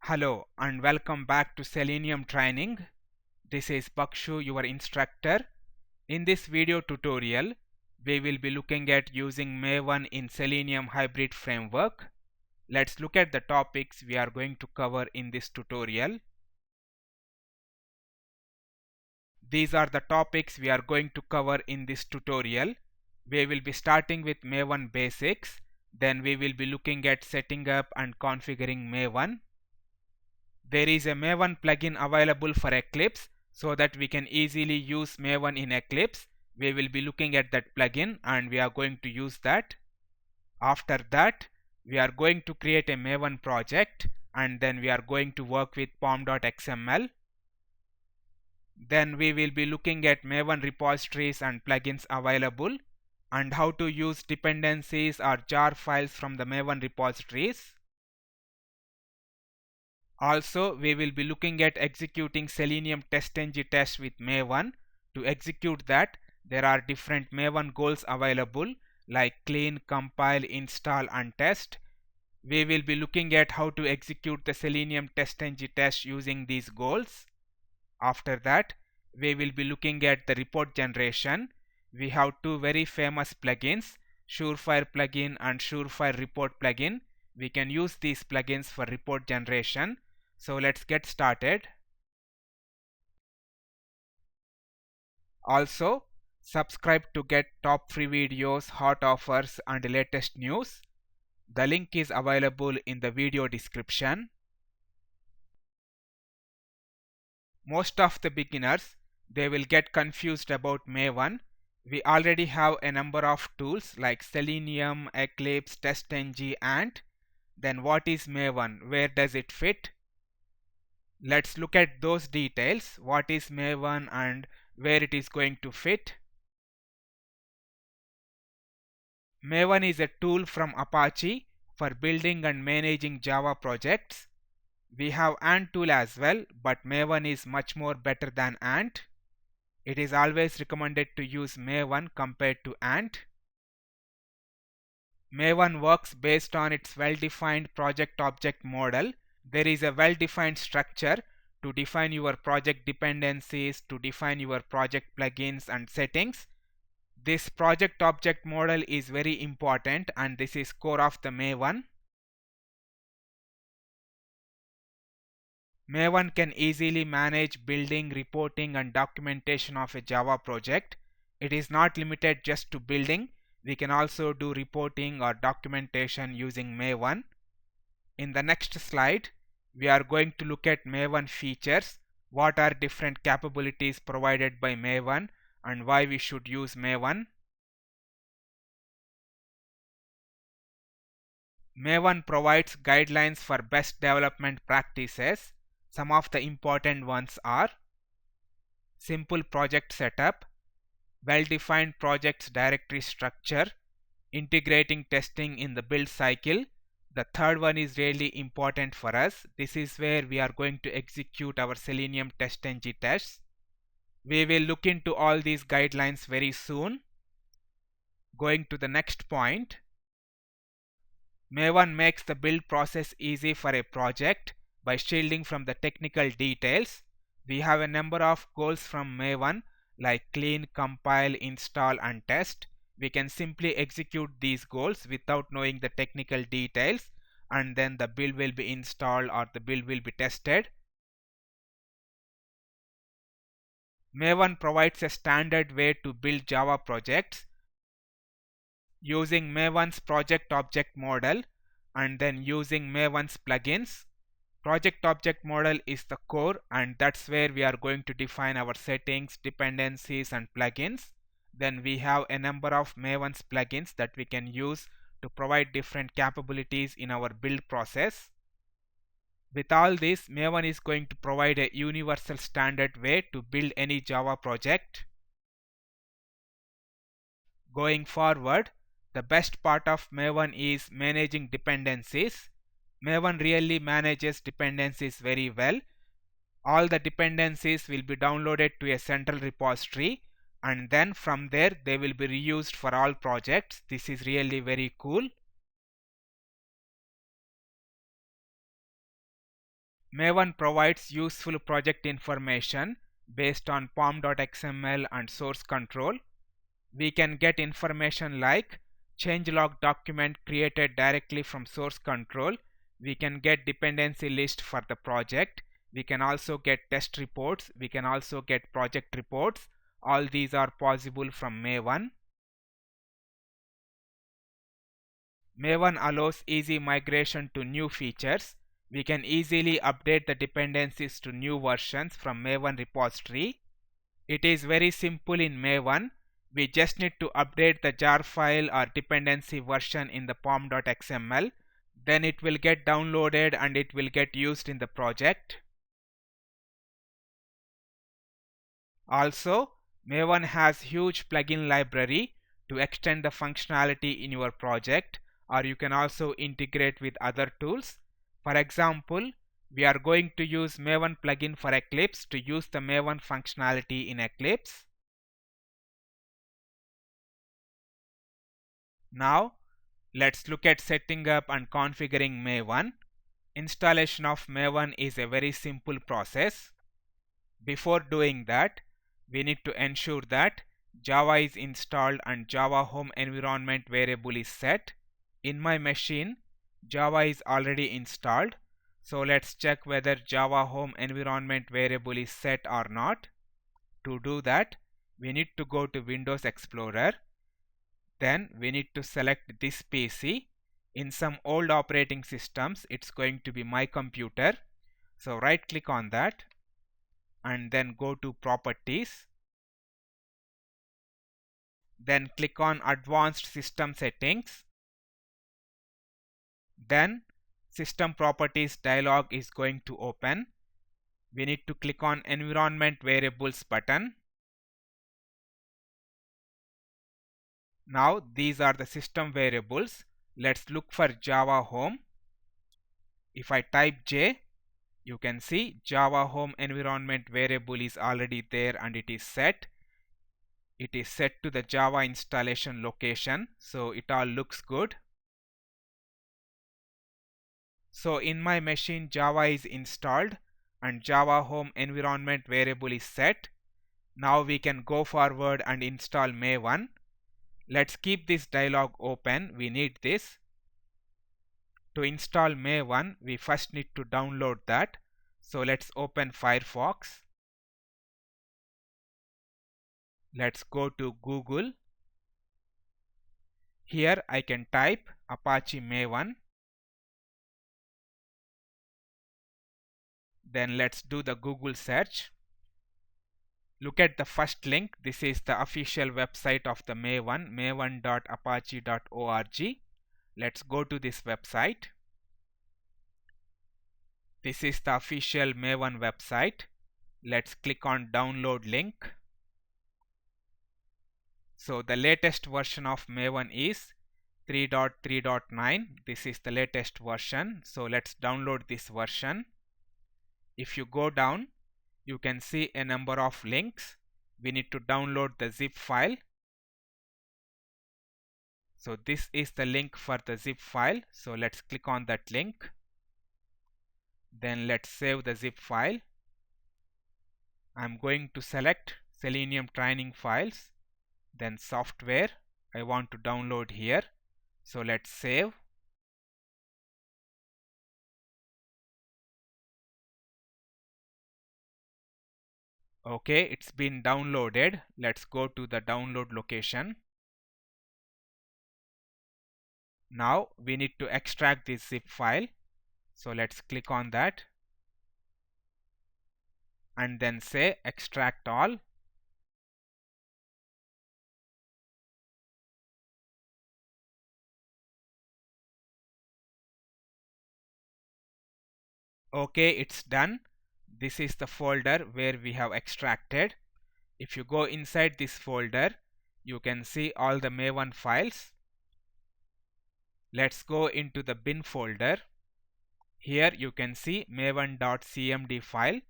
Hello and welcome back to Selenium training. This is Bakshu, your instructor. In this video tutorial, we will be looking at using Maven in Selenium hybrid framework. Let's look at the topics we are going to cover in this tutorial. These are the topics we are going to cover in this tutorial. We will be starting with Maven Basics. Then we will be looking at setting up and configuring Maven. There is a Maven plugin available for Eclipse so that we can easily use Maven in Eclipse. We will be looking at that plugin and we are going to use that. After that, we are going to create a Maven project and then we are going to work with pom.xml. Then we will be looking at Maven repositories and plugins available and how to use dependencies or jar files from the Maven repositories. Also, we will be looking at executing Selenium TestNG test with Maven. To execute that, there are different Maven goals available like clean, compile, install and test. We will be looking at how to execute the Selenium TestNG test using these goals. After that, we will be looking at the report generation. We have two very famous plugins, Surefire plugin and Surefire report plugin. We can use these plugins for report generation. So let's get started. Also, subscribe to get top free videos, hot offers and latest news. The link is available in the video description. Most of the beginners, they will get confused about Maven. We already have a number of tools like Selenium, Eclipse, TestNG and then what is Maven? Where does it fit? Let's look at those details. What is Maven and where it is going to fit? Maven is a tool from Apache for building and managing Java projects. We have Ant tool as well, but Maven is much more better than Ant. It is always recommended to use Maven compared to Ant. Maven works based on its well-defined project object model. There is a well-defined structure to define your project dependencies, to define your project plugins and settings. This project object model is very important and this is core of the Maven. Maven can easily manage building, reporting and documentation of a Java project. It is not limited just to building. We can also do reporting or documentation using Maven. In the next slide, we are going to look at Maven features, what are different capabilities provided by Maven and why we should use Maven. Maven provides guidelines for best development practices. Some of the important ones are simple project setup, well-defined projects directory structure, integrating testing in the build cycle. The third one is really important for us. This is where we are going to execute our Selenium TestNG tests. We will look into all these guidelines very soon. Going to the next point. Maven makes the build process easy for a project by shielding from the technical details. We have a number of goals from Maven like clean, compile, install and test. We can simply execute these goals without knowing the technical details and then the build will be installed or the build will be tested. Maven provides a standard way to build Java projects using Maven's project object model and then using Maven's plugins. Project object model is the core and that's where we are going to define our settings, dependencies and plugins. Then we have a number of Maven's plugins that we can use to provide different capabilities in our build process. With all this, Maven is going to provide a universal standard way to build any Java project. Going forward, the best part of Maven is managing dependencies. Maven really manages dependencies very well. All the dependencies will be downloaded to a central repository and then from there they will be reused for all projects. This is really very cool. Maven provides useful project information based on pom.xml and source control. We can get information like changelog document created directly from source control. We can get dependency list for the project. We can also get test reports. We can also get project reports. All these are possible from Maven. Maven allows easy migration to new features. We can easily update the dependencies to new versions from Maven repository. It is very simple in Maven. We just need to update the jar file or dependency version in the pom.xml. Then it will get downloaded and it will get used in the project. Also, Maven has huge plugin library to extend the functionality in your project, or you can also integrate with other tools. For example, we are going to use Maven plugin for Eclipse to use the Maven functionality in Eclipse. Now, let's look at setting up and configuring Maven. Installation of Maven is a very simple process. Before doing that, we need to ensure that Java is installed and Java home environment variable is set. In my machine, Java is already installed. So let's check whether Java home environment variable is set or not. To do that, we need to go to Windows Explorer. Then we need to select this PC. In some old operating systems, it's going to be my computer. So right click on that and then go to Properties. Then click on Advanced System Settings. Then System Properties dialog is going to open. We need to click on Environment Variables button. Now these are the system variables. Let's look for Java home. If I type J, you can see Java home environment variable is already there and it is set. It is set to the Java installation location, so it all looks good. So in my machine, Java is installed and Java home environment variable is set. Now we can go forward and install Maven. Let's keep this dialog open. We need this. To install Maven, we first need to download that. So let's open Firefox. Let's go to Google. Here I can type Apache Maven. Then let's do the Google search. Look at the first link. This is the official website of the Maven, maven.apache.org. Let's go to this website. This is the official Maven website. Let's click on download link. So the latest version of Maven is 3.3.9. This is the latest version. So let's download this version. If you go down, you can see a number of links. We need to download the zip file. So this is the link for the zip file. So let's click on that link. Then let's save the zip file. I'm going to select Selenium training files. Then software. I want to download here. So let's save. Okay, it's been downloaded. Let's go to the download location. Now we need to extract this zip file. So let's click on that and then say extract all. Okay, it's done. This is the folder where we have extracted. If you go inside this folder, you can see all the Maven files. Let's go into the bin folder. Here you can see maven.cmd file.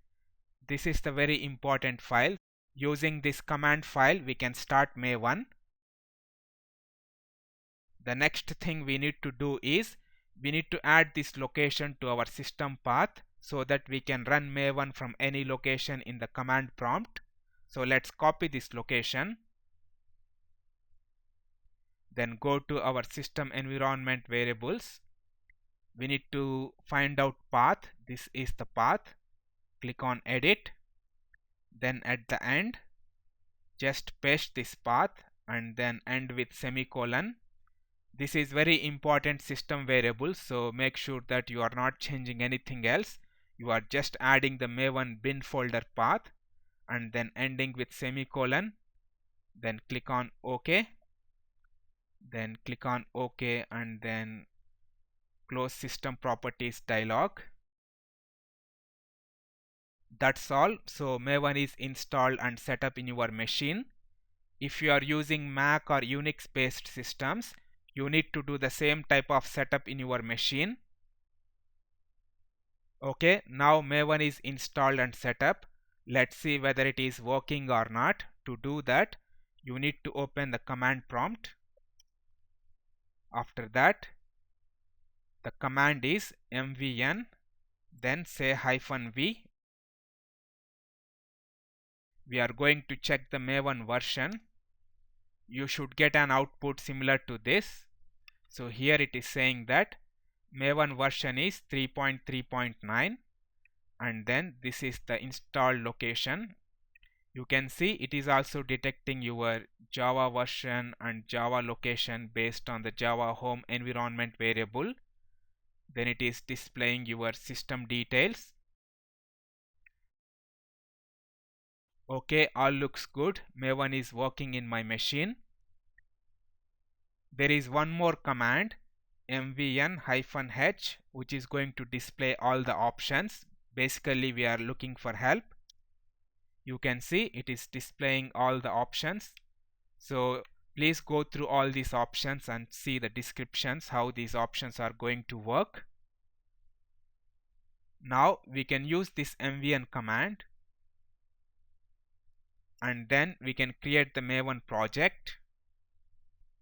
This is the very important file. Using this command file, we can start Maven. The next thing we need to do is we need to add this location to our system path. so that we can run Maven from any location in the command prompt. So let's copy this location. Then go to our system environment variables. We need to find out path. This is the path. Click on edit. Then at the end, just paste this path and then end with semicolon. This is very important system variable, so make sure that you are not changing anything else. You are just adding the Maven bin folder path and then ending with semicolon. Then click on OK. Then click on OK and then close system properties dialog. That's all. So Maven is installed and set up in your machine. If you are using Mac or Unix based systems, you need to do the same type of setup in your machine. Okay, now Maven is installed and set up. Let's see whether it is working or not. To do that, you need to open the command prompt. After that, the command is mvn, then say -v. We are going to check the Maven version. You should get an output similar to this. So here it is saying that Maven version is 3.3.9 and then this is the installed location. You can see it is also detecting your Java version and Java location based on the Java home environment variable. Then it is displaying your system details. Okay, all looks good. Maven is working in my machine. There is one more command, mvn-h, which is going to display all the options. Basically, we are looking for help. You can see it is displaying all the options. So please go through all these options and see the descriptions how these options are going to work. Now we can use this mvn command and then we can create the Maven project.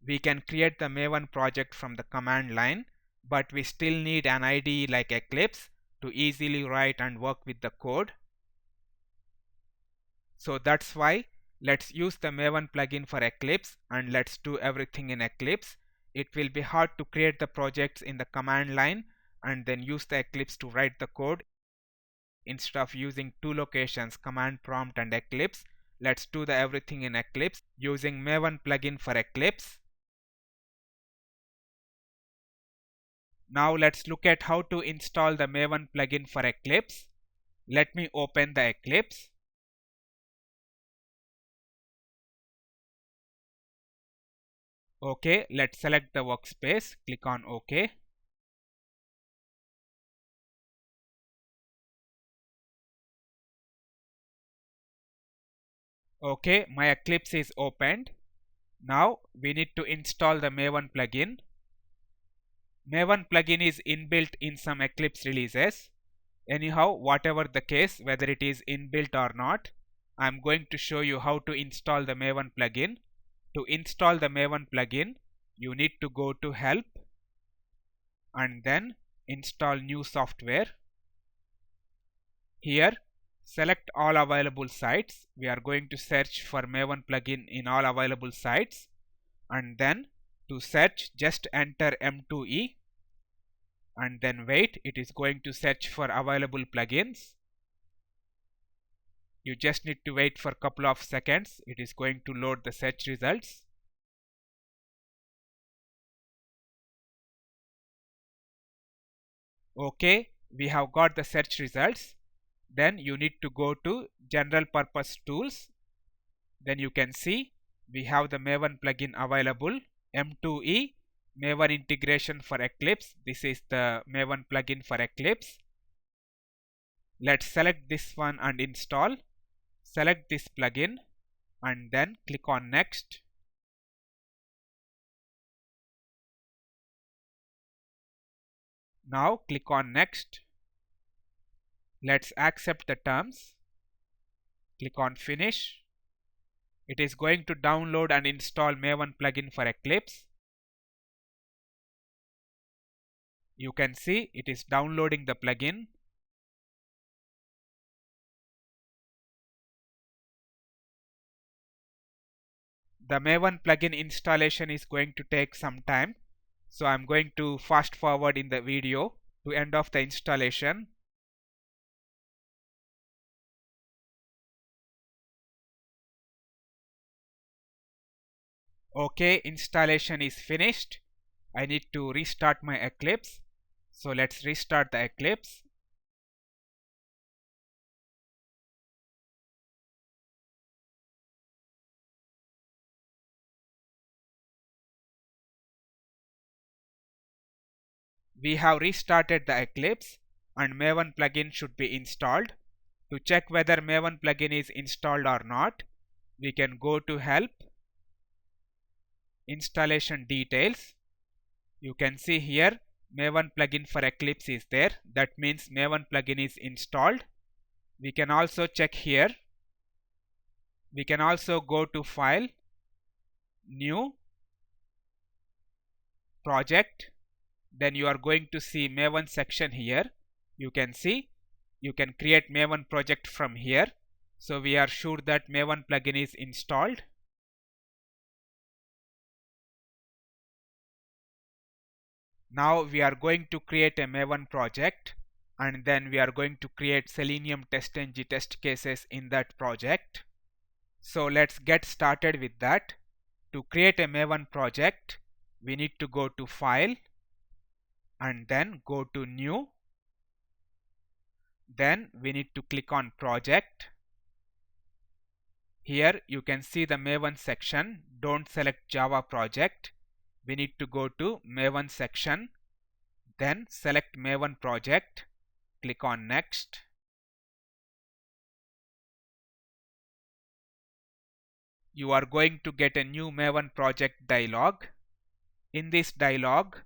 We can create the Maven project from the command line, but we still need an IDE like Eclipse to easily write and work with the code. So that's why let's use the Maven plugin for Eclipse and let's do everything in Eclipse. It will be hard to create the projects in the command line and then use the Eclipse to write the code. Instead of using two locations, command prompt and Eclipse, let's do the everything in Eclipse using Maven plugin for Eclipse. Now let's look at how to install the Maven plugin for Eclipse. Let me open the Eclipse. Okay, let's select the workspace, click on OK. Okay, my Eclipse is opened. Now we need to install the Maven plugin. Maven plugin is inbuilt in some Eclipse releases. Anyhow, whatever the case, whether it is inbuilt or not, I'm going to show you how to install the Maven plugin. To install the Maven plugin, you need to go to Help and then Install New Software. Here, select all available sites. We are going to search for Maven plugin in all available sites, and then to search, just enter M2E and then wait. It is going to search for available plugins. You just need to wait for a couple of seconds. It is going to load the search results. Okay, we have got the search results. Then you need to go to General Purpose Tools. Then you can see we have the Maven plugin available, M2E, Maven integration for Eclipse. This is the Maven plugin for Eclipse. Let's select this one and install. Select this plugin and then click on Next. Now click on Next. Let's accept the terms. Click on Finish. It is going to download and install Maven plugin for Eclipse. You can see it is downloading the plugin. The Maven plugin installation is going to take some time, so I'm going to fast forward in the video to end of the installation. Okay, installation is finished. I need to restart my Eclipse. So let's restart the Eclipse. We have restarted the Eclipse and Maven plugin should be installed. To check whether Maven plugin is installed or not, we can go to Help, Installation Details. You can see here Maven plugin for Eclipse is there. That means Maven plugin is installed. We can also check here. We can also go to File, New, Project. Then you are going to see Maven section here. You can see you can create Maven project from here. So we are sure that Maven plugin is installed. Now we are going to create a Maven project, and then we are going to create Selenium TestNG test cases in that project. So let's get started with that. To create a Maven project, we need to go to File and then go to New. Then we need to click on Project. Here you can see the Maven section. Don't select Java project. We need to go to Maven section. Then select Maven project. Click on Next. You are going to get a new Maven project dialog. In this dialog,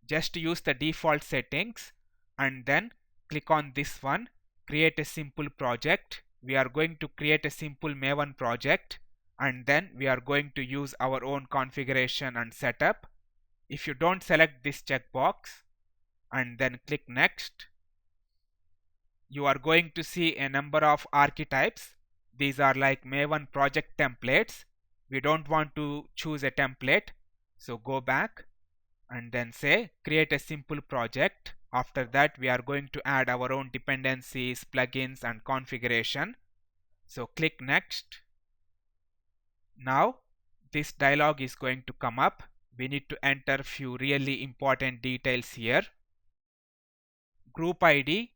just use the default settings and then click on this one, create a simple project. We are going to create a simple Maven project and then we are going to use our own configuration and setup. If you don't select this checkbox and then click Next, you are going to see a number of archetypes. These are like Maven project templates. We don't want to choose a template, so go back and then say create a simple project. After that we are going to add our own dependencies, plugins and configuration. So click Next. Now this dialog is going to come up. We need to enter few really important details here. Group ID,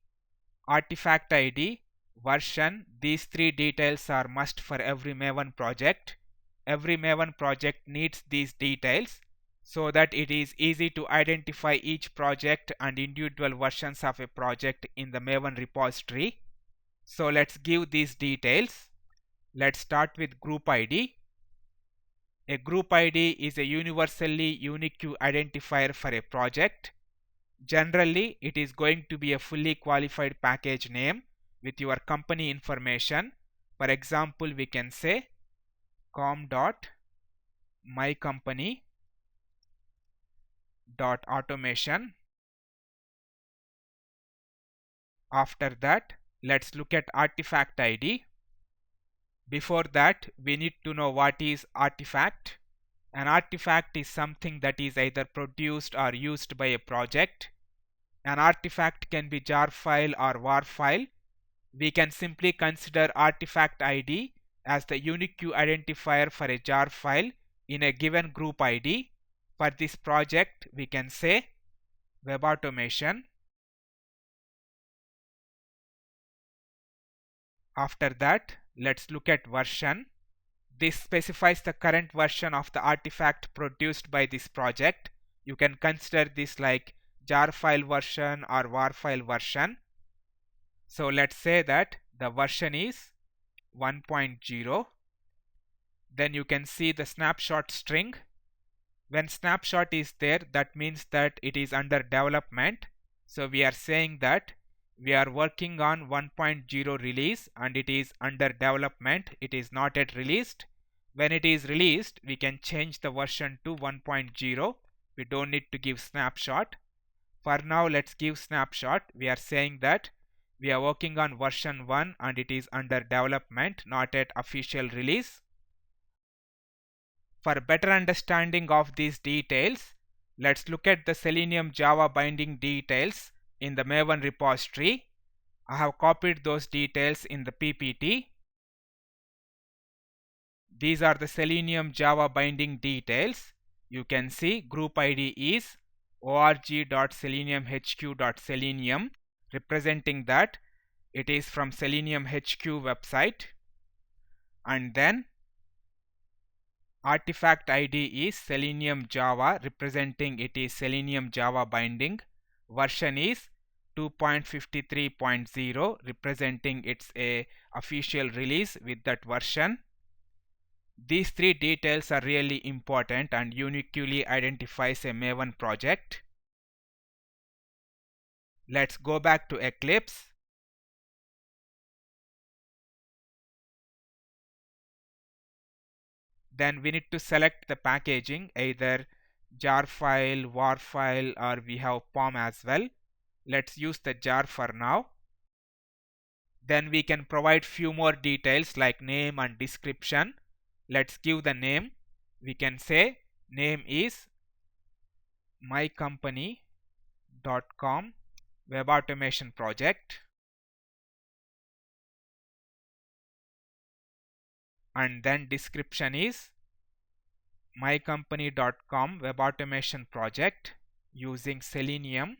artifact ID, version, these three details are must for every Maven project. Every Maven project needs these details so that it is easy to identify each project and individual versions of a project in the Maven repository. So let's give these details. Let's start with group ID. A group ID is a universally unique identifier for a project. Generally, it is going to be a fully qualified package name with your company information. For example, we can say com.mycompany.automation. After that, let's look at artifact ID. Before that, we need to know what is artifact. An artifact is something that is either produced or used by a project. An artifact can be jar file or war file. We can simply consider artifact ID as the unique identifier for a jar file in a given group ID. For this project, we can say web automation. After that, let's look at version. This specifies the current version of the artifact produced by this project. You can consider this like jar file version or war file version. So let's say that the version is 1.0. Then you can see the snapshot string. When snapshot is there, that means that it is under development. So we are saying that we are working on 1.0 release and it is under development. It is not yet released. When it is released, we can change the version to 1.0. We don't need to give snapshot. For now, let's give snapshot. We are saying that we are working on version 1 and it is under development, not yet official release. For better understanding of these details, let's look at the Selenium Java binding details in the Maven repository. I have copied those details in the PPT. These are the Selenium Java binding details. You can see group ID is org.seleniumhq.selenium, representing that it is from Selenium HQ website. And then artifact ID is Selenium Java, representing it is Selenium Java binding. Version is 2.53.0, representing it's a official release with that version. These three details are really important and uniquely identifies a Maven project. Let's go back to Eclipse. Then we need to select the packaging, either jar file, war file, or we have POM as well. Let's use the jar for now. Then we can provide few more details like name and description. Let's give the name. We can say name is mycompany.com web automation project, and then description is mycompany.com web automation project using Selenium,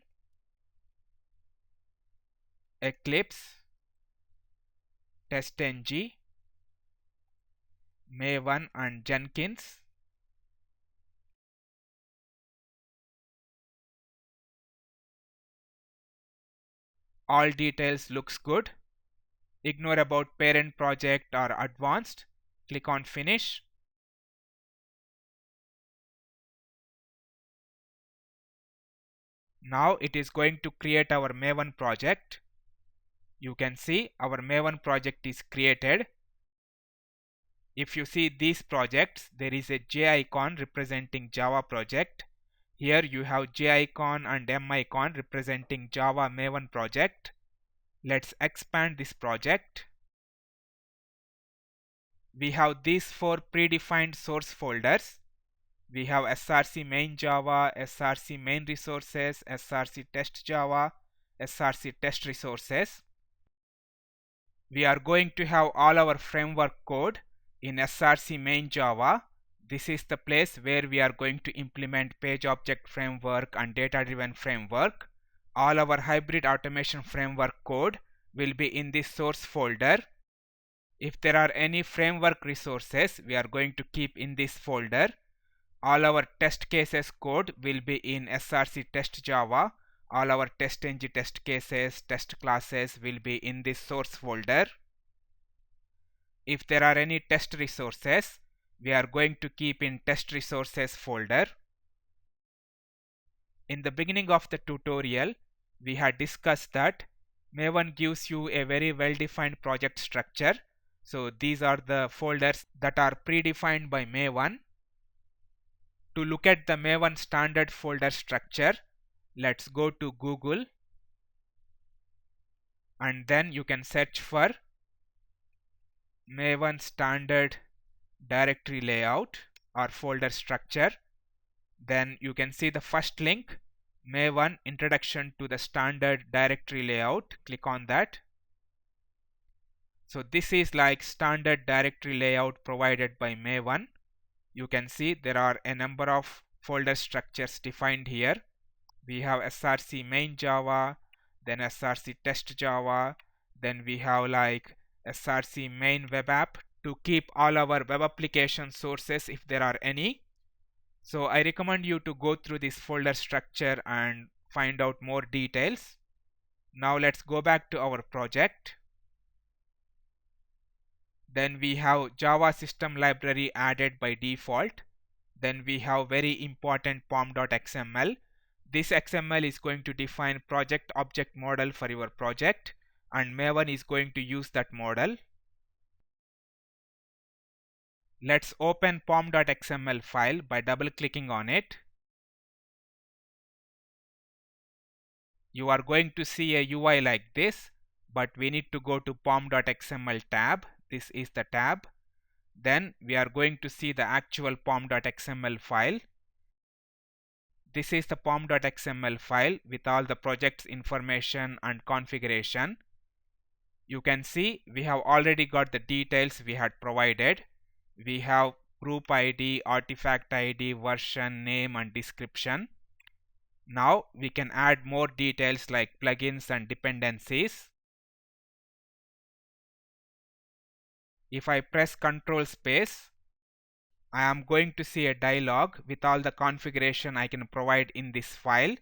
Eclipse, TestNG, Maven and Jenkins. All details looks good. Ignore about parent project or advanced. Click on finish. Now it is going to create our Maven project. You can see our Maven project is created. If you see these projects, there is a J icon representing Java project. Here you have J icon and M icon representing Java Maven project. Let's expand this project. We have these four predefined source folders. We have src main Java, src main resources, src test Java, src test resources. We are going to have all our framework code in src main Java. This is the place where we are going to implement page object framework and data driven framework. All our hybrid automation framework code will be in this source folder. If there are any framework resources, we are going to keep in this folder. All our test cases code will be in src test Java. All our TestNG test cases, test classes will be in this source folder. If there are any test resources, we are going to keep in test resources folder. In the beginning of the tutorial, we had discussed that Maven gives you a very well-defined project structure. So these are the folders that are predefined by Maven. To look at the Maven standard folder structure, let's go to Google, and then you can search for Maven standard directory layout or folder structure. Then you can see the first link, Maven introduction to the standard directory layout. Click on that. So this is like standard directory layout provided by Maven. You can see there are a number of folder structures defined here. We have src main Java, then src test Java, then we have like src main web app to keep all our web application sources if there are any. So I recommend you to go through this folder structure and find out more details. Now let's go back to our project. Then we have Java system library added by default. Then we have very important pom.xml. This XML is going to define project object model for your project, and Maven is going to use that model. Let's open pom.xml file by double clicking on it. You are going to see a UI like this, but we need to go to pom.xml tab. This is the tab. Then we are going to see the actual pom.xml file. This is the pom.xml file with all the project's information and configuration. You can see we have already got the details we had provided. We have group ID, artifact ID, version, name and description. Now we can add more details like plugins and dependencies. If I press Ctrl space, I am going to see a dialog with all the configuration I can provide in this file.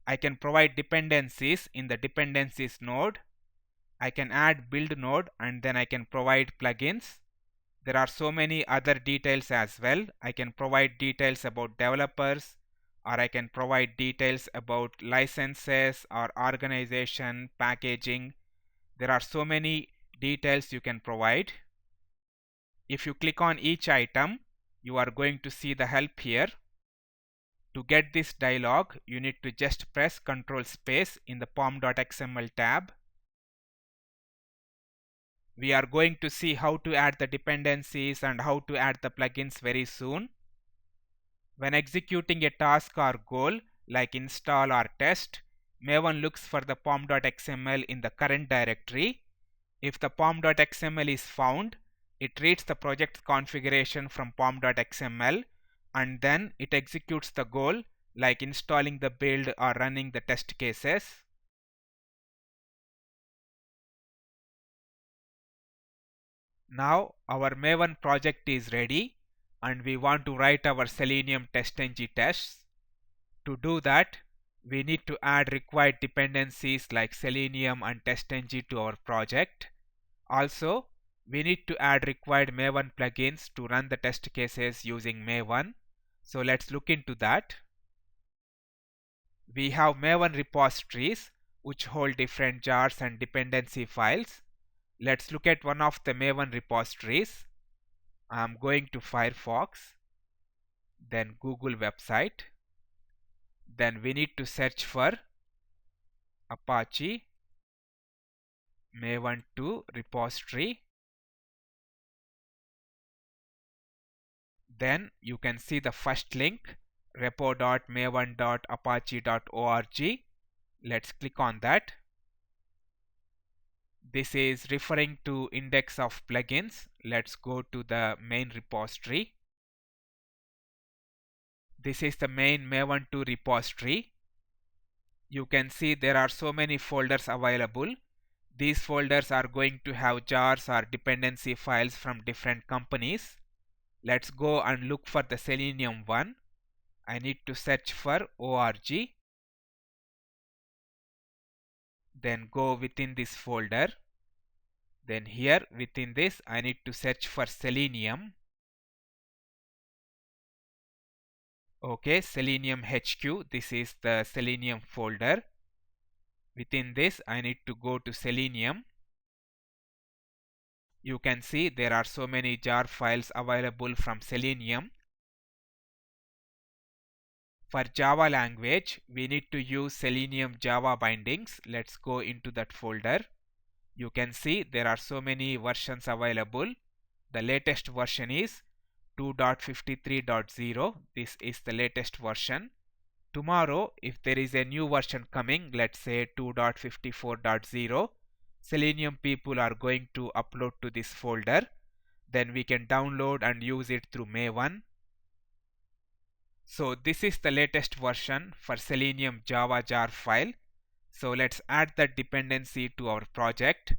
I can provide dependencies in the dependencies node. I can add build node and then I can provide plugins. There are so many other details as well. I can provide details about developers, or I can provide details about licenses or organization, packaging. There are so many details you can provide. If you click on each item, you are going to see the help here. To get this dialog, you need to just press Ctrl space in the pom.xml tab. We are going to see how to add the dependencies and how to add the plugins very soon. When executing a task or goal like install or test, Maven looks for the pom.xml in the current directory. If the pom.xml is found, it reads the project configuration from pom.xml and then it executes the goal like installing the build or running the test cases. Now our Maven project is ready and we want to write our Selenium TestNG tests. To do that, we need to add required dependencies like Selenium and TestNG to our project. Also, we need to add required Maven plugins to run the test cases using Maven. So let's look into that. We have Maven repositories which hold different jars and dependency files. Let's look at one of the Maven repositories. I am going to Firefox, then Google website. Then we need to search for Apache Maven 2 repository. Then you can see the first link, repo.maven.apache.org. Let's click on that. This is referring to index of plugins. Let's go to the main repository. This is the main Maven 2 repository. You can see there are so many folders available. These folders are going to have jars or dependency files from different companies. Let's go and look for the Selenium one. I need to search for org. Then go within this folder. Then here within this I need to search for Selenium. Okay, Selenium HQ. This is the Selenium folder. Within this I need to go to Selenium. You can see there are so many jar files available from Selenium. For Java language, we need to use Selenium Java bindings. Let's go into that folder. You can see there are so many versions available. The latest version is 2.53.0. This is the latest version. Tomorrow, if there is a new version coming, let's say 2.54.0, Selenium people are going to upload to this folder. Then we can download and use it through Maven. So this is the latest version for Selenium Java jar file. So let's add that dependency to our project.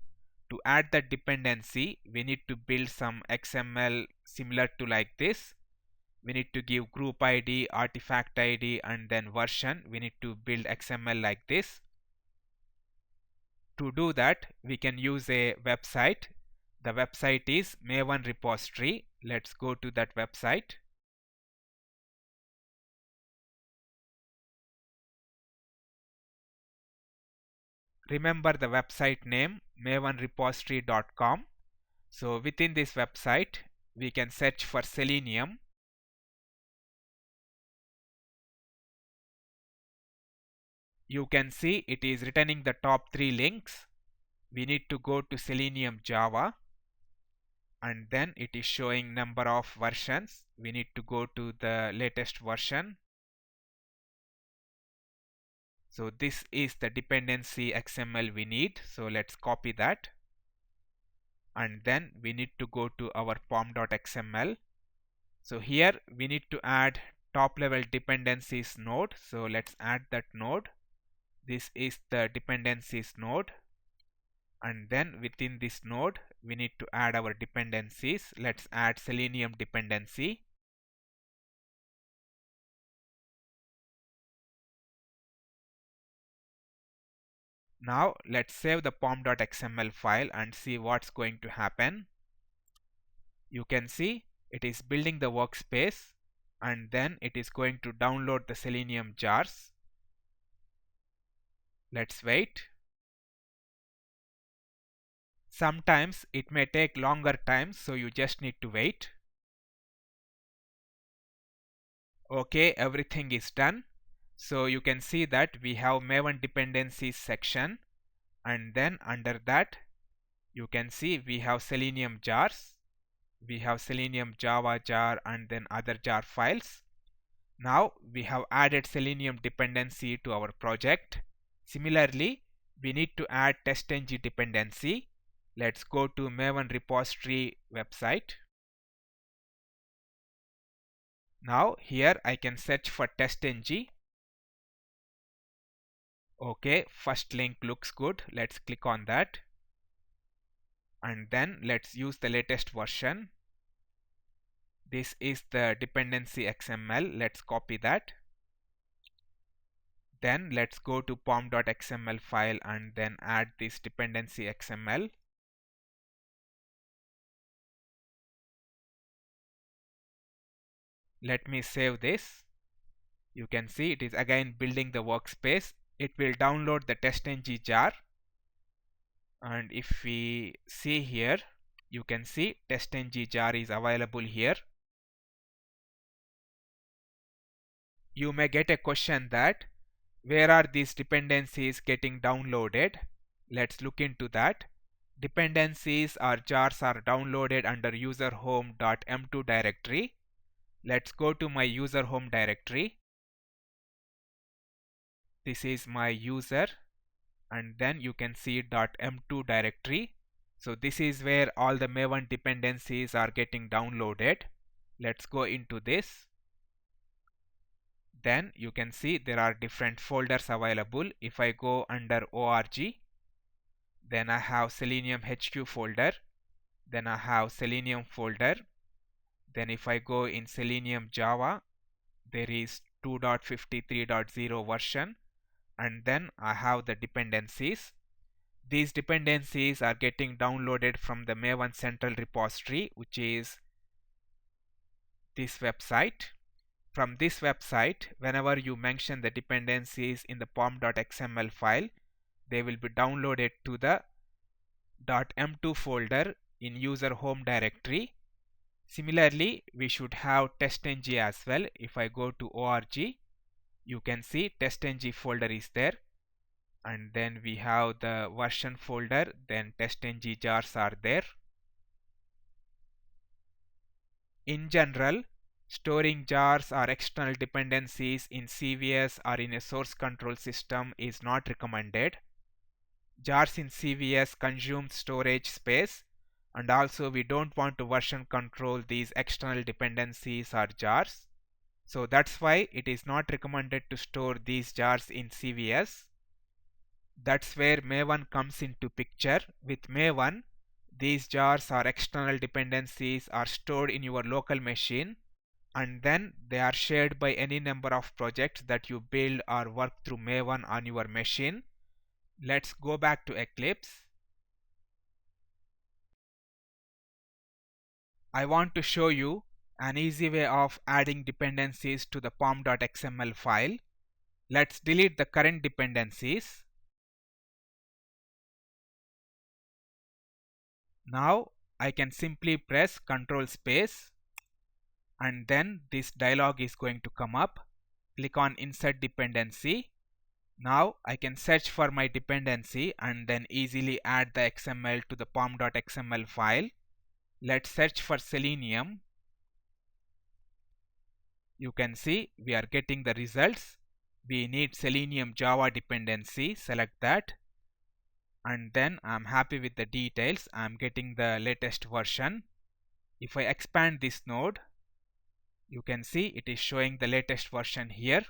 To add that dependency, we need to build some XML similar to like this. We need to give group ID, artifact ID and then version. We need to build XML like this. To do that, we can use a website. The website is Maven repository. Let's go to that website. Remember the website name mavenrepository.com. So within this website, we can search for Selenium. You can see it is returning the top 3 links. We need to go to Selenium Java. and then it is showing number of versions. We need to go to the latest version. So this is the dependency XML we need. So let's copy that. And then we need to go to our pom.xml. So here we need to add top level dependencies node. So let's add that node. This is the dependencies node. And then within this node, we need to add our dependencies. Let's add Selenium dependency. Now let's save the pom.xml file and see what's going to happen. You can see it is building the workspace and then it is going to download the Selenium jars. Let's wait. Sometimes it may take longer time, so you just need to wait. Okay, everything is done. So you can see that we have Maven dependencies section, and then under that you can see we have Selenium jars, we have Selenium Java jar, and then other jar files. Now we have added Selenium dependency to our project. Similarly, we need to add TestNG dependency. Let's go to Maven repository website. Now here I can search for TestNG. Okay, first link looks good. Let's click on that. And then let's use the latest version. This is the dependency XML. Let's copy that. Then let's go to pom.xml file and then add this dependency XML. Let me save this. You can see it is again building the workspace. It will download the TestNG jar. And if we see here, you can see TestNG jar is available here. You may get a question that where are these dependencies getting downloaded? Let's look into that. Dependencies or jars are downloaded under user home.m2 directory. Let's go to my user home directory. This is my user, and then you can see .m2 directory. So this is where all the Maven dependencies are getting downloaded. Let's go into this. Then you can see there are different folders available. If I go under org, then I have Selenium HQ folder, then I have Selenium folder. Then if I go in Selenium Java, there is 2.53.0 version, and then I have the dependencies. These dependencies are getting downloaded from the Maven Central repository, which is this website. From this website, whenever you mention the dependencies in the pom.xml file, they will be downloaded to the .m2 folder in user home directory. Similarly, we should have TestNG as well. If I go to org, you can see TestNG folder is there, and then we have the version folder, then TestNG jars are there. In general, storing jars or external dependencies in CVS or in a source control system is not recommended. Jars in CVS consume storage space, and also we don't want to version control these external dependencies or jars. So that's why it is not recommended to store these jars in CVS. That's where Maven comes into picture. With Maven, these jars or external dependencies are stored in your local machine, and then they are shared by any number of projects that you build or work through Maven on your machine. Let's go back to Eclipse. I want to show you an easy way of adding dependencies to the pom.xml file. Let's delete the current dependencies. Now I can simply press Ctrl space, and then this dialog is going to come up. Click on Insert Dependency. Now I can search for my dependency and then easily add the XML to the pom.xml file. Let's search for Selenium. You can see we are getting the results. We need Selenium Java dependency. Select that. And then I'm happy with the details. I'm getting the latest version. If I expand this node, you can see it is showing the latest version here.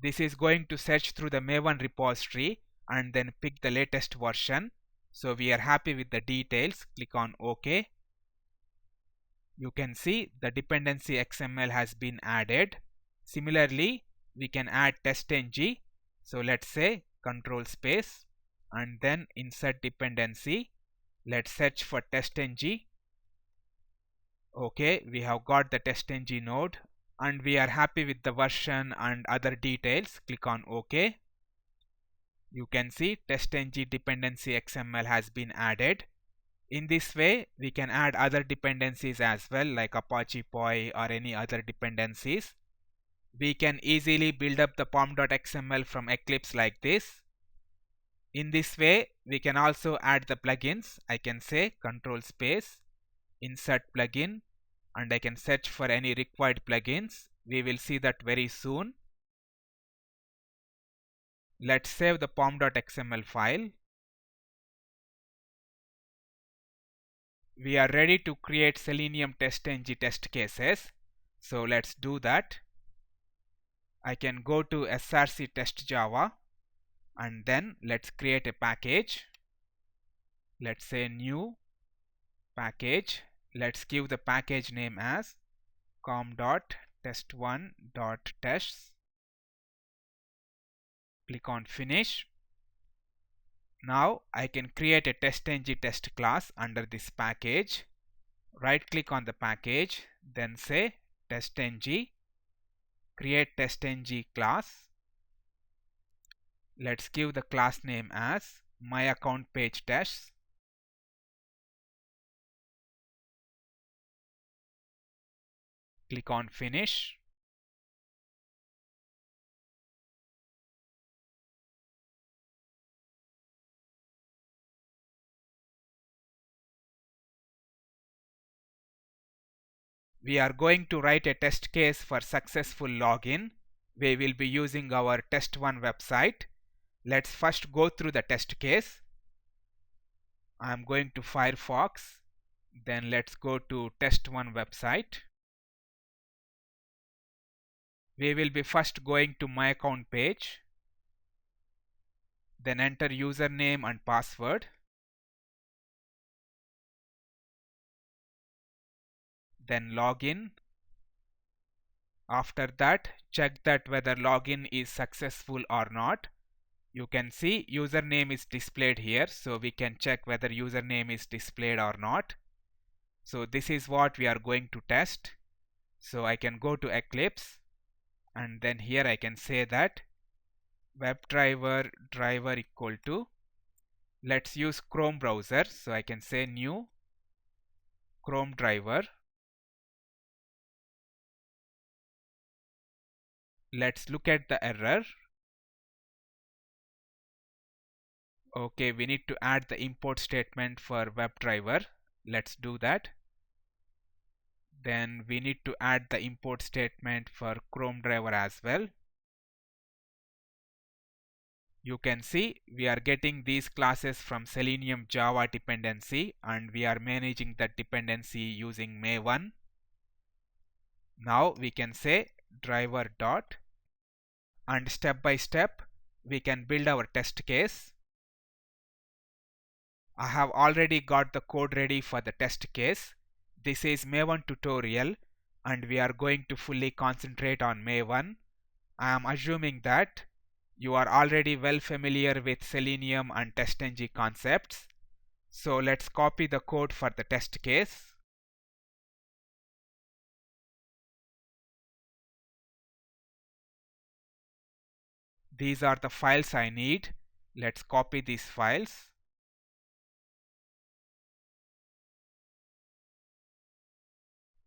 This is going to search through the Maven repository and then pick the latest version. So we are happy with the details. Click on OK. You can see the dependency XML has been added. Similarly, we can add TestNG. So let's say control space and then insert dependency. Let's search for TestNG. Okay, we have got the TestNG node and we are happy with the version and other details. Click on OK. You can see TestNG dependency XML has been added. In this way, we can add other dependencies as well, like Apache Poi or any other dependencies. We can easily build up the pom.xml from Eclipse like this. In this way, we can also add the plugins. I can say control space, insert plugin, and I can search for any required plugins. We will see that very soon. Let's save the pom.xml file. We are ready to create Selenium TestNG test cases. So let's do that. I can go to src test java and then let's create a package. Let's say new package. Let's give the package name as com.test1.tests. Click on finish. Now I can create a TestNG test class under this package. Right click on the package, then say TestNG, create TestNG class. Let's give the class name as myAccountPageTests. Click on finish. We are going to write a test case for successful login. We will be using our test1 website. Let's first go through the test case. I am going to Firefox. Then let's go to test1 website. We will be first going to my account page. Then enter username and password. Then login. After that, check that whether login is successful or not. You can see username is displayed here, so we can check whether username is displayed or not. So this is what we are going to test. So I can go to Eclipse and then here I can say that WebDriver driver equal to, let's use Chrome browser, so I can say new Chrome driver. Let's look at the error. Okay, we need to add the import statement for WebDriver. Let's do that. Then we need to add the import statement for Chrome driver as well. You can see we are getting these classes from Selenium Java dependency and we are managing that dependency using Maven. Now we can say driver dot, and step by step we can build our test case. I have already got the code ready for the test case. This is Maven tutorial and we are going to fully concentrate on Maven. I am assuming that you are already well familiar with Selenium and TestNG concepts. So let's copy the code for the test case. These are the files I need. Let's copy these files.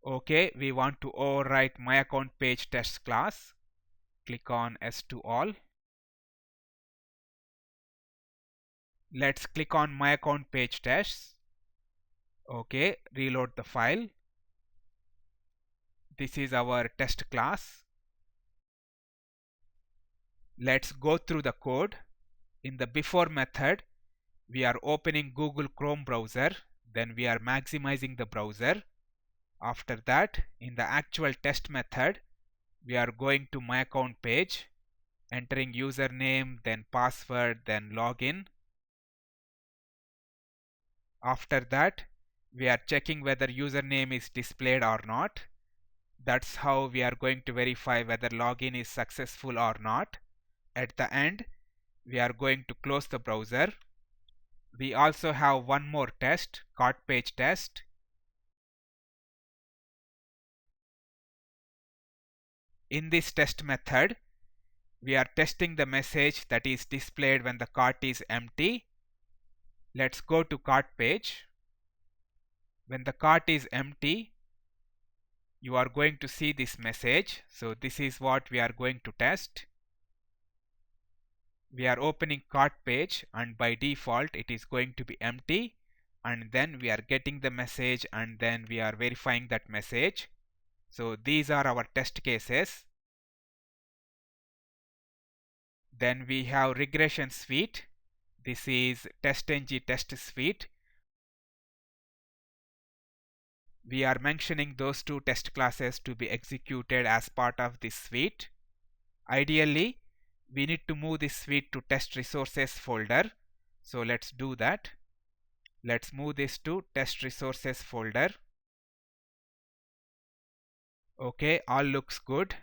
Okay, we want to overwrite myAccountPageTests class. Click on S to all. Let's click on myAccountPageTests. Okay, reload the file. This is our test class. Let's go through the code. In the before method, we are opening Google Chrome browser, then we are maximizing the browser. After that, in the actual test method, we are going to my account page, entering username, then password, then login. After that, we are checking whether username is displayed or not. That's how we are going to verify whether login is successful or not. At the end, we are going to close the browser. We also have one more test, cart page test. In this test method, we are testing the message that is displayed when the cart is empty. Let's go to cart page. When the cart is empty, you are going to see this message. So this is what we are going to test. We are opening cart page and by default it is going to be empty, and then we are getting the message and then we are verifying that message. So these are our test cases. Then we have regression suite. This is TestNG test suite. We are mentioning those two test classes to be executed as part of this suite. Ideally, we need to move this suite to test resources folder. So let's do that. Let's move this to test resources folder. Okay, all looks good.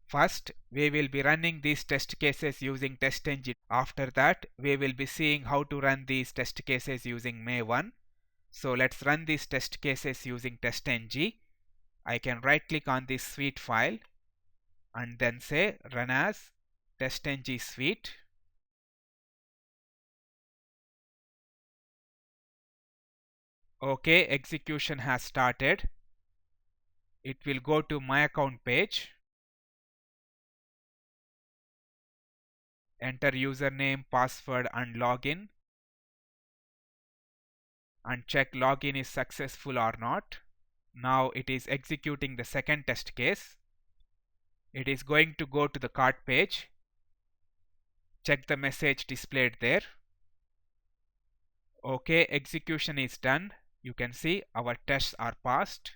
First, we will be running these test cases using TestNG. After that, we will be seeing how to run these test cases using Maven. So let's run these test cases using TestNG. I can right click on this suite file and then say run as TestNG suite. Okay, execution has started. It will go to my account page. Enter username, password and login, and check login is successful or not. Now it is executing the second test case. It is going to go to the cart page. Check the message displayed there. Okay, execution is done. You can see our tests are passed.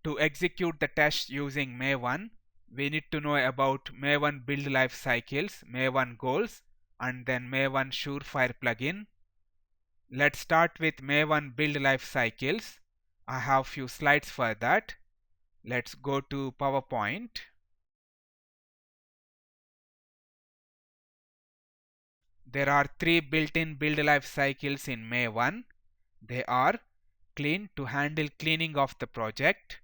To execute the test using Maven, we need to know about Maven build life cycles, Maven goals, and then Maven Surefire plugin. Let's start with Maven build life cycles. I have few slides for that. Let's go to PowerPoint. There are three built-in build life cycles in Maven. They are clean to handle cleaning of the project,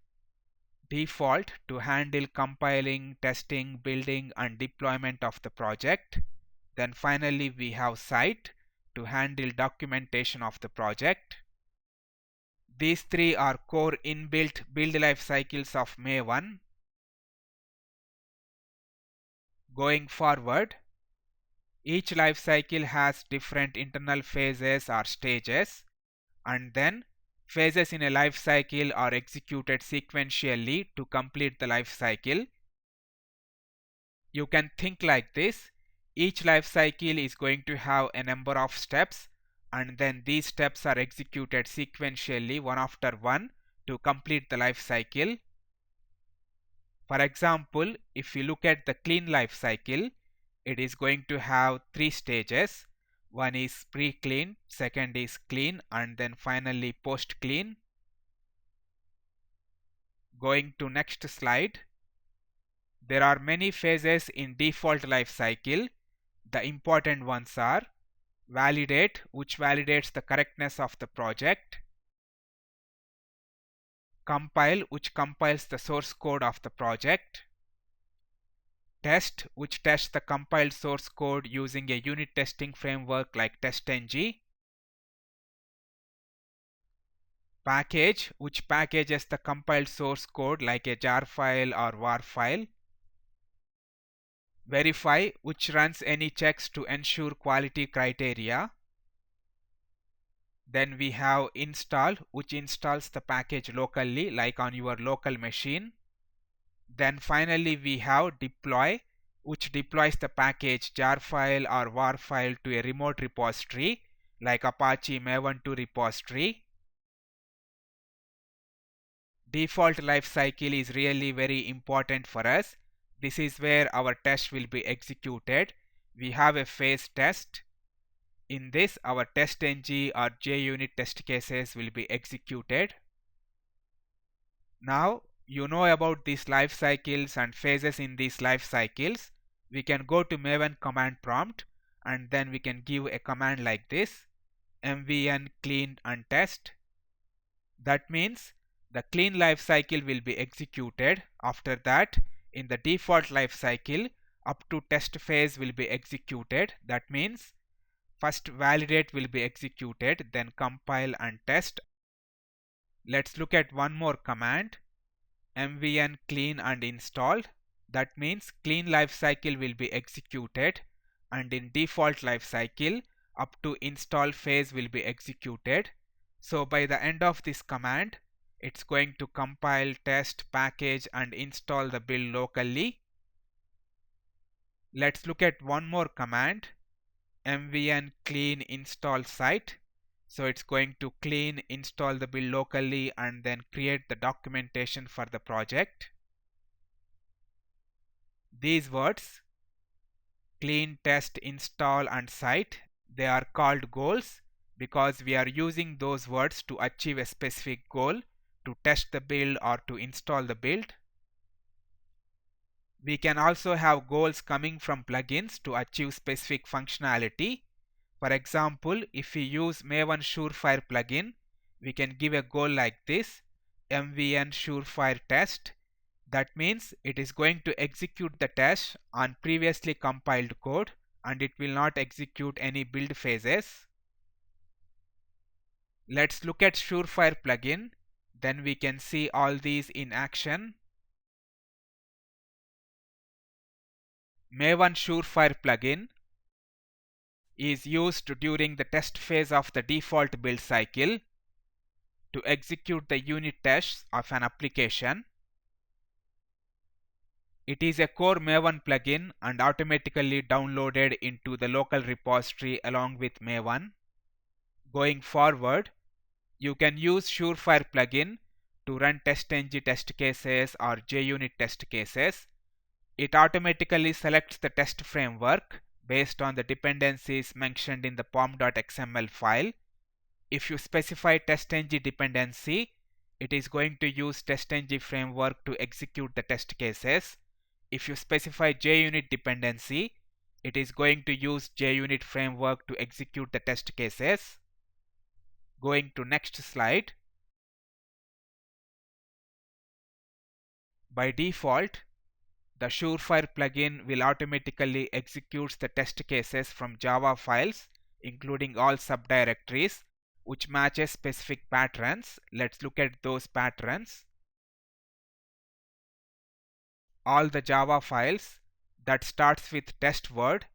default to handle compiling, testing, building and deployment of the project. Then finally we have site to handle documentation of the project. These three are core inbuilt build life cycles of Maven. Going forward, each life cycle has different internal phases or stages, and then phases in a life cycle are executed sequentially to complete the life cycle. You can think like this: each life cycle is going to have a number of steps, and then these steps are executed sequentially one after one to complete the life cycle. For example, if you look at the clean life cycle, it is going to have three stages. One is pre-clean, second is clean, and then finally post-clean. Going to next slide. There are many phases in default life cycle. The important ones are validate, which validates the correctness of the project; compile, which compiles the source code of the project; test, which tests the compiled source code using a unit testing framework like TestNG; package, which packages the compiled source code like a jar file or war file; verify, which runs any checks to ensure quality criteria. Then we have install, which installs the package locally like on your local machine. Then finally we have deploy, which deploys the package jar file or war file to a remote repository like Apache Maven 2 repository. Default lifecycle is really very important for us. This is where our test will be executed. We have a phase test. In this, our TestNG or JUnit test cases will be executed. Now you know about these life cycles and phases in these life cycles. We can go to Maven command prompt and then we can give a command like this: mvn clean and test. That means the clean life cycle will be executed. After that, in the default life cycle, up to test phase will be executed. That means first validate will be executed, then compile and test. Let's look at one more command: mvn clean and install. That means clean lifecycle will be executed, and in default lifecycle up to install phase will be executed. So by the end of this command, it's going to compile, test, package and install the build locally. Let's look at one more command: mvn clean install site. So it's going to clean, install the build locally and then create the documentation for the project. These words, clean, test, install and site, they are called goals because we are using those words to achieve a specific goal, to test the build or to install the build. We can also have goals coming from plugins to achieve specific functionality. For example, if we use Maven Surefire plugin, we can give a goal like this: mvn Surefire test. That means it is going to execute the test on previously compiled code and it will not execute any build phases. Let's look at Surefire plugin, then we can see all these in action. Maven Surefire plugin is used during the test phase of the default build cycle to execute the unit tests of an application. It is a core Maven plugin and automatically downloaded into the local repository along with Maven. Going forward, you can use Surefire plugin to run TestNG test cases or JUnit test cases. It automatically selects the test framework based on the dependencies mentioned in the pom.xml file. If you specify TestNG dependency, it is going to use TestNG framework to execute the test cases. If you specify JUnit dependency, it is going to use JUnit framework to execute the test cases. Going to next slide. By default, the Surefire plugin will automatically execute the test cases from Java files, including all subdirectories, which matches specific patterns. Let's look at those patterns. All the Java files that starts with test word,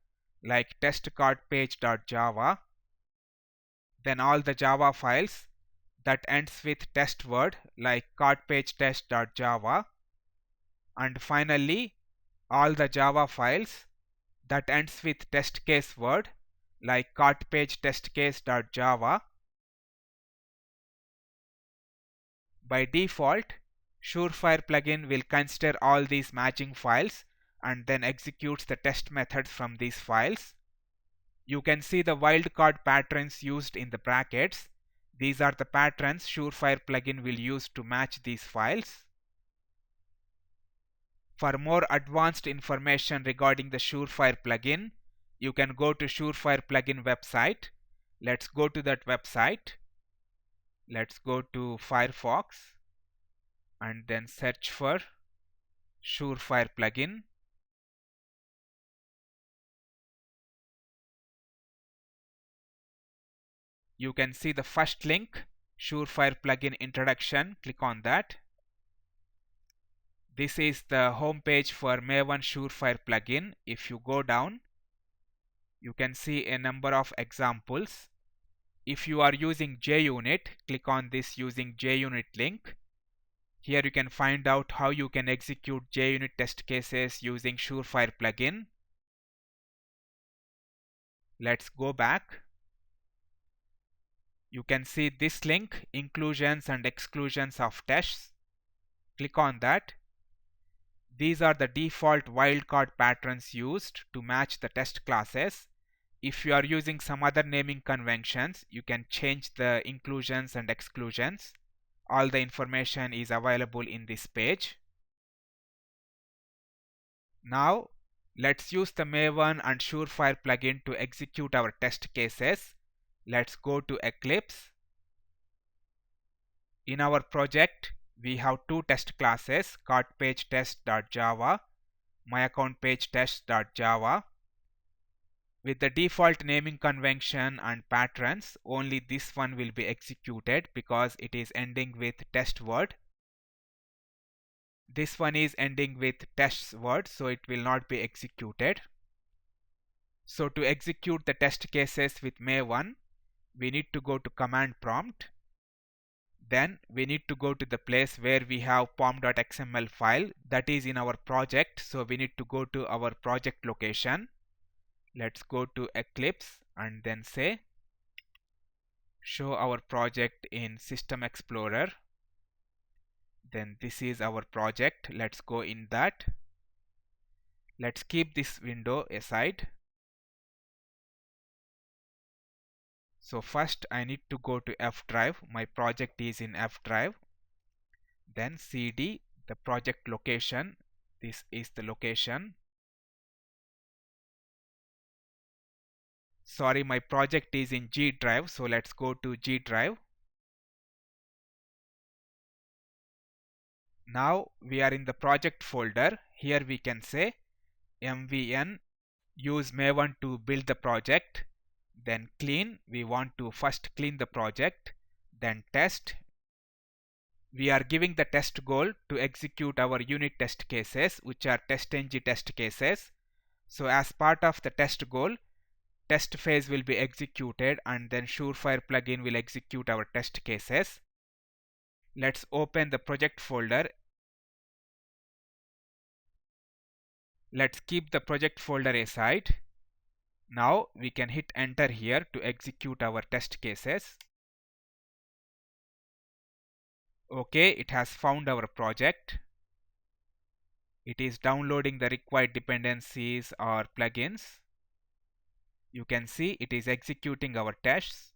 like testcodepage.java. Then all the Java files that ends with test word, like codepagetest.java. And finally, all the Java files that ends with test case word, like codepagetestcase.java. By default, Surefire plugin will consider all these matching files and then executes the test methods from these files. You can see the wildcard patterns used in the brackets. These are the patterns Surefire plugin will use to match these files. For more advanced information regarding the Surefire plugin, you can go to Surefire plugin website. Let's go to that website. Let's go to Firefox and then search for Surefire plugin. You can see the first link, Surefire plugin introduction. Click on that. This is the home page for Maven Surefire plugin. If you go down, you can see a number of examples. If you are using JUnit, click on this using JUnit link. Here you can find out how you can execute JUnit test cases using Surefire plugin. Let's go back. You can see this link, inclusions and exclusions of tests. Click on that. These are the default wildcard patterns used to match the test classes. If you are using some other naming conventions, you can change the inclusions and exclusions. All the information is available in this page. Now, let's use the Maven and Surefire plugin to execute our test cases. Let's go to Eclipse. In our project, we have two test classes, cartPageTest.java, MyAccountPageTest.java. With the default naming convention and patterns, only this one will be executed because it is ending with test word. This one is ending with test word, so it will not be executed. So to execute the test cases with Maven, we need to go to command prompt. Then we need to go to the place where we have pom.xml file, that is in our project. So we need to go to our project location. Let's go to Eclipse and then say show our project in System Explorer. Then this is our project. Let's go in that. Let's keep this window aside. So first I need to go to F drive. My project is in F drive. Then CD, the project location. This is the location. Sorry, my project is in G drive. So let's go to G drive. Now we are in the project folder. Here we can say mvn use Maven to build the project. Then clean, we want to first clean the project. Then test, we are giving the test goal to execute our unit test cases, which are TestNG test cases. So as part of the test goal, test phase will be executed and then Surefire plugin will execute our test cases. Let's open the project folder. Let's keep the project folder aside. Now we can hit enter here to execute our test cases. Okay, it has found our project. It is downloading the required dependencies or plugins. You can see it is executing our tests.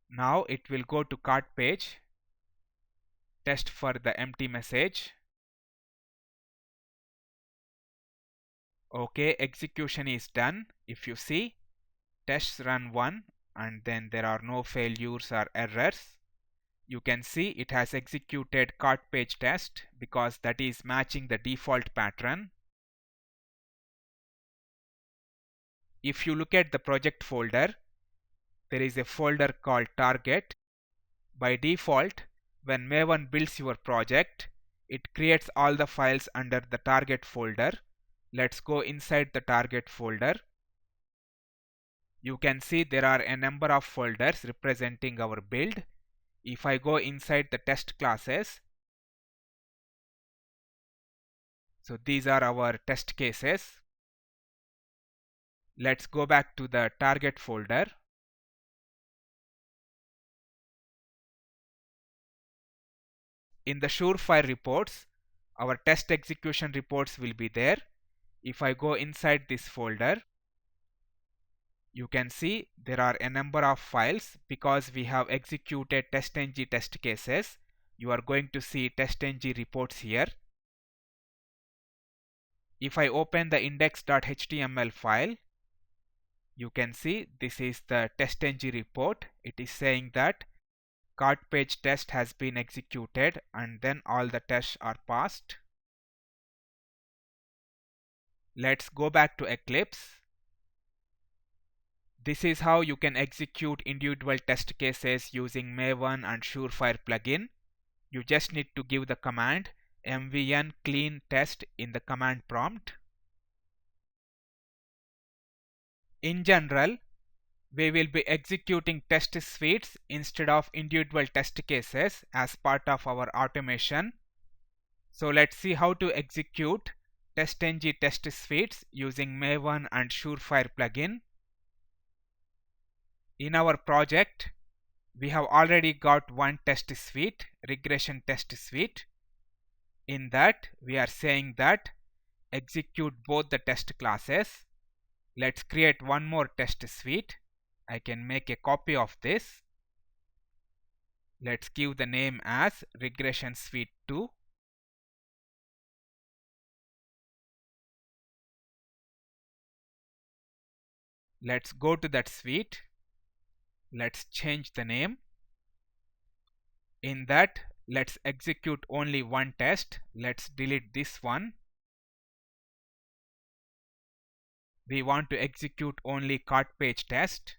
Now it will go to cart page, test for the empty message. Okay, execution is done. If you see, tests run 1 and then there are no failures or errors. You can see it has executed cart page test because that is matching the default pattern. If you look at the project folder, there is a folder called target. By default, when Maven builds your project, it creates all the files under the target folder. Let's go inside the target folder. You can see there are a number of folders representing our build. If I go inside the test classes, so these are our test cases. Let's go back to the target folder. In the Surefire reports, our test execution reports will be there. If I go inside this folder, you can see there are a number of files. Because we have executed TestNG test cases, you are going to see TestNG reports here. If I open the index.html file, you can see this is the TestNG report. It is saying that cart page test has been executed and then all the tests are passed. Let's go back to Eclipse. This is how you can execute individual test cases using Maven and Surefire plugin. You just need to give the command mvn clean test in the command prompt. In general, we will be executing test suites instead of individual test cases as part of our automation. So let's see how to execute TestNG test suites using Maven and Surefire plugin. In our project, we have already got one test suite, regression test suite. In that, we are saying that execute both the test classes. Let's create one more test suite. I can make a copy of this. Let's give the name as regression suite 2. Let's go to that suite. Let's change the name. In that, let's execute only one test. Let's delete this one. We want to execute only cart page test.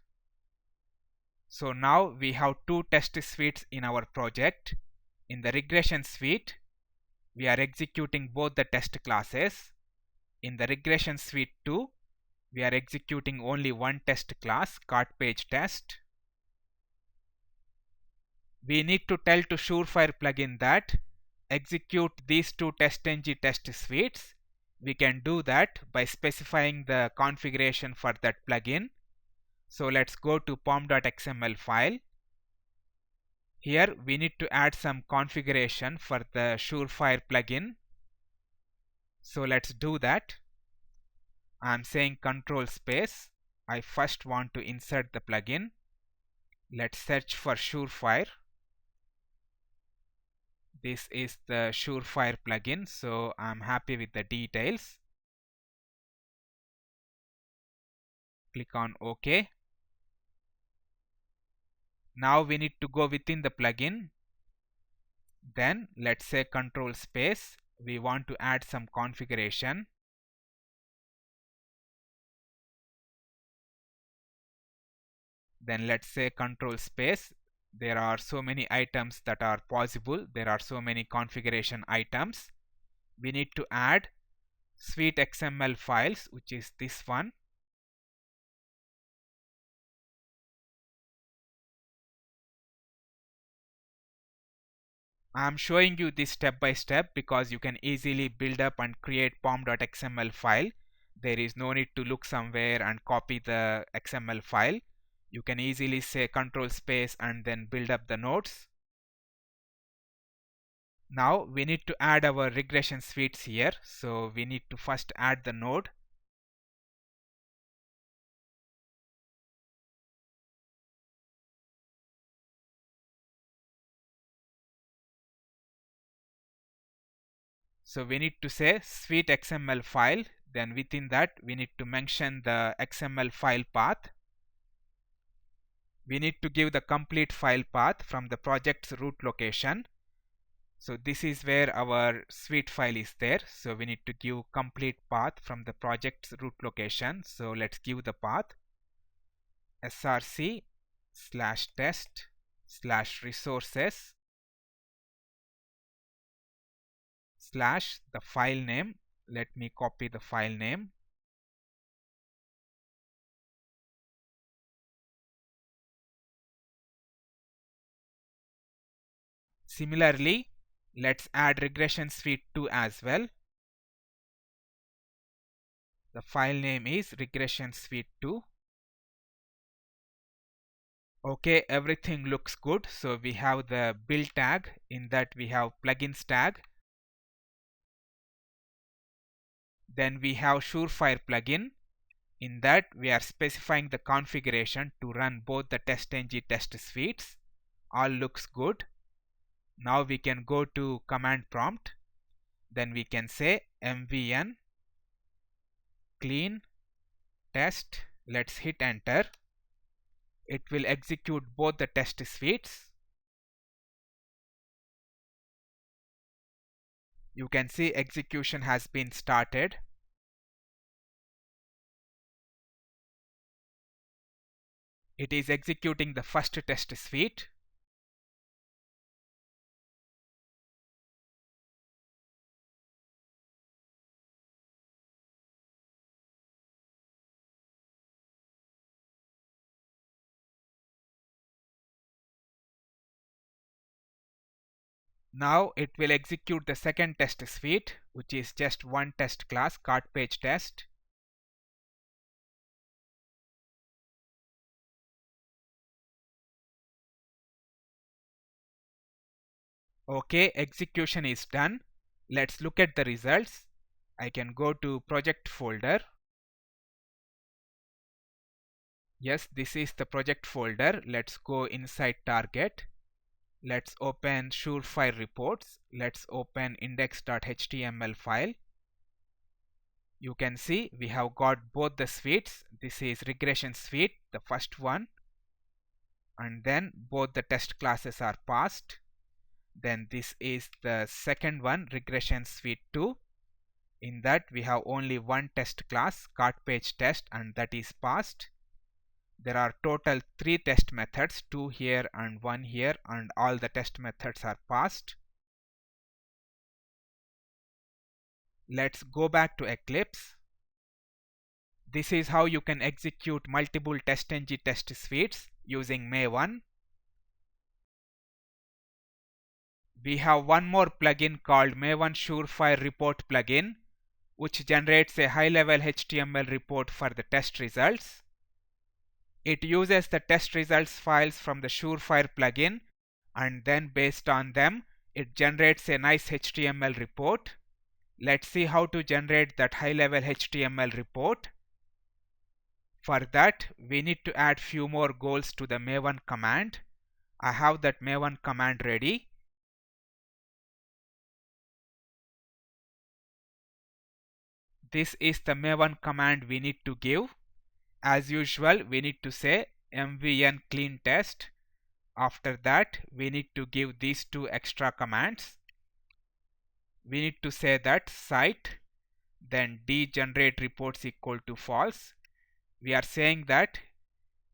So now we have two test suites in our project. In the regression suite, we are executing both the test classes. In the regression suite 2, we are executing only one test class, cart page test. We need to tell to Surefire plugin that execute these two TestNG test suites. We can do that by specifying the configuration for that plugin. So let's go to pom.xml file. Here we need to add some configuration for the Surefire plugin. So let's do that. I'm saying control space. I first want to insert the plugin. Let's search for Surefire. This is the Surefire plugin, so I'm happy with the details. Click on OK. Now we need to go within the plugin. Then let's say control space. We want to add some configuration. Then let's say control space. There are so many items that are possible. There are so many configuration items. We need to add suite XML files, which is this one. I am showing you this step by step because you can easily build up and create pom.xml file. There is no need to look somewhere and copy the XML file. You can easily say control space and then build up the nodes. Now we need to add our regression suites here. So we need to first add the node. So we need to say suite XML file. Then within that we need to mention the XML file path. We need to give the complete file path from the project's root location. So this is where our suite file is there. So we need to give complete path from the project's root location. So let's give the path src/test/resources/ the file name. Let me copy the file name. Similarly, let's add regression suite 2 as well. The file name is regression suite 2. Okay, everything looks good. So we have the build tag. In that we have plugins tag. Then we have Surefire plugin. In that we are specifying the configuration to run both the TestNG test suites. All looks good. Now we can go to command prompt. Then we can say mvn clean test. Let's hit enter. It will execute both the test suites. You can see execution has been started. It is executing the first test suite. Now it will execute the second test suite, which is just one test class, cart page test. Okay, execution is done. Let's look at the results. I can go to project folder. Yes, this is the project folder. Let's go inside target. Let's open Surefire reports. Let's open index.html file. You can see we have got both the suites. This is regression suite, the first one, and then both the test classes are passed. Then this is the second one, regression suite 2. In that we have only one test class, cart page test, and that is passed. There are total 3 test methods, 2 here and 1 here, and all the test methods are passed. Let's go back to Eclipse. This is how you can execute multiple TestNG test suites using Maven. We have one more plugin called Maven Surefire Report plugin, which generates a high-level HTML report for the test results. It uses the test results files from the Surefire plugin, and then based on them, it generates a nice HTML report. Let's see how to generate that high-level HTML report. For that, we need to add few more goals to the Maven command. I have that Maven command ready. This is the Maven command we need to give. As usual, we need to say mvn clean test. After that, we need to give these 2 extra commands. We need to say that site, then dGenerate reports equal to false. We are saying that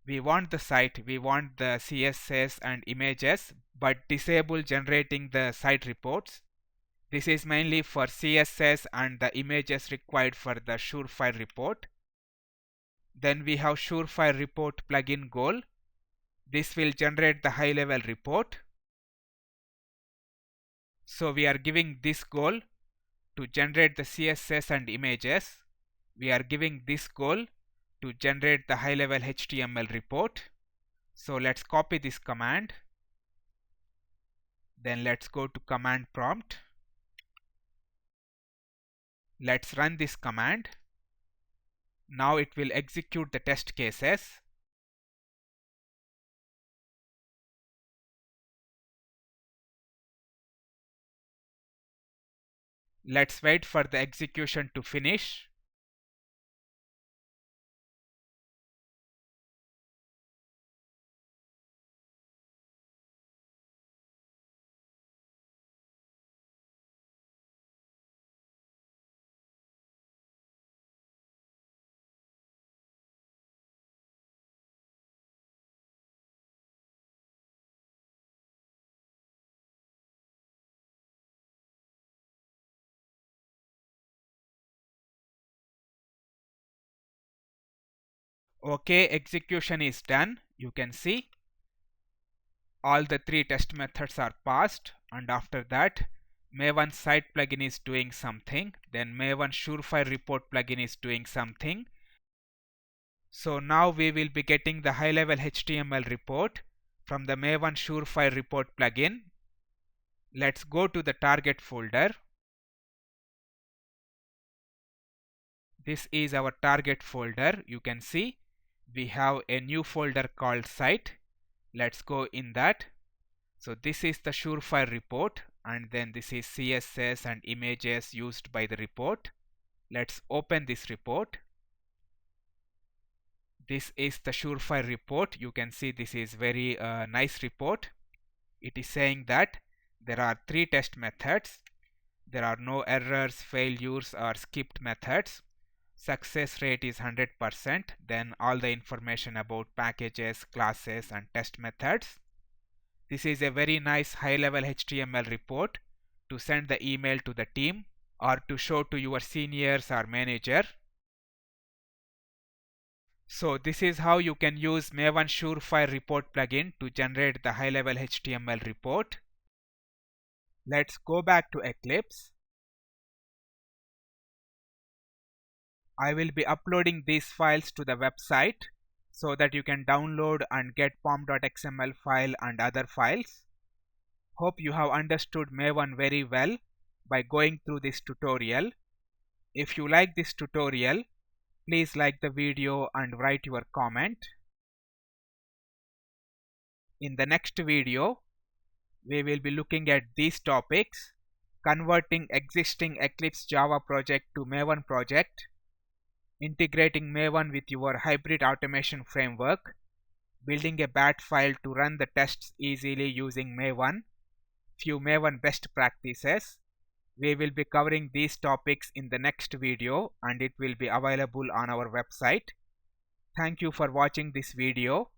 we want the site, we want the CSS and images, but disable generating the site reports. This is mainly for CSS and the images required for the Surefire report. Then we have Surefire report plugin goal. This will generate the high level report. So we are giving this goal to generate the CSS and images. We are giving this goal to generate the high level HTML report. So let's copy this command. Then let's go to command prompt. Let's run this command. Now it will execute the test cases. Let's wait for the execution to finish. Okay, execution is done. You can see all the 3 test methods are passed, and after that Maven site plugin is doing something, then Maven Surefire report plugin is doing something. So now we will be getting the high level HTML report from the Maven Surefire report plugin. Let's go to the target folder. This is our target folder. You can see we have a new folder called site. Let's go in that. So this is the Surefire report, and then this is CSS and images used by the report. Let's open this report. This is the Surefire report. You can see this is very nice report. It is saying that there are 3 test methods. There are no errors, failures or skipped methods. Success rate is 100%. Then all the information about packages, classes and test methods. This is a very nice high level HTML report to send the email to the team or to show to your seniors or manager. So this is how you can use Maven Surefire report plugin to generate the high level HTML report. Let's go back to Eclipse. I will be uploading these files to the website so that you can download and get pom.xml file and other files. Hope you have understood Maven very well by going through this tutorial. If you like this tutorial, please like the video and write your comment. In the next video, we will be looking at these topics: converting existing Eclipse Java project to Maven project, integrating Maven with your hybrid automation framework, building a bat file to run the tests easily using Maven, few Maven best practices. We will be covering these topics in the next video and it will be available on our website. Thank you for watching this video.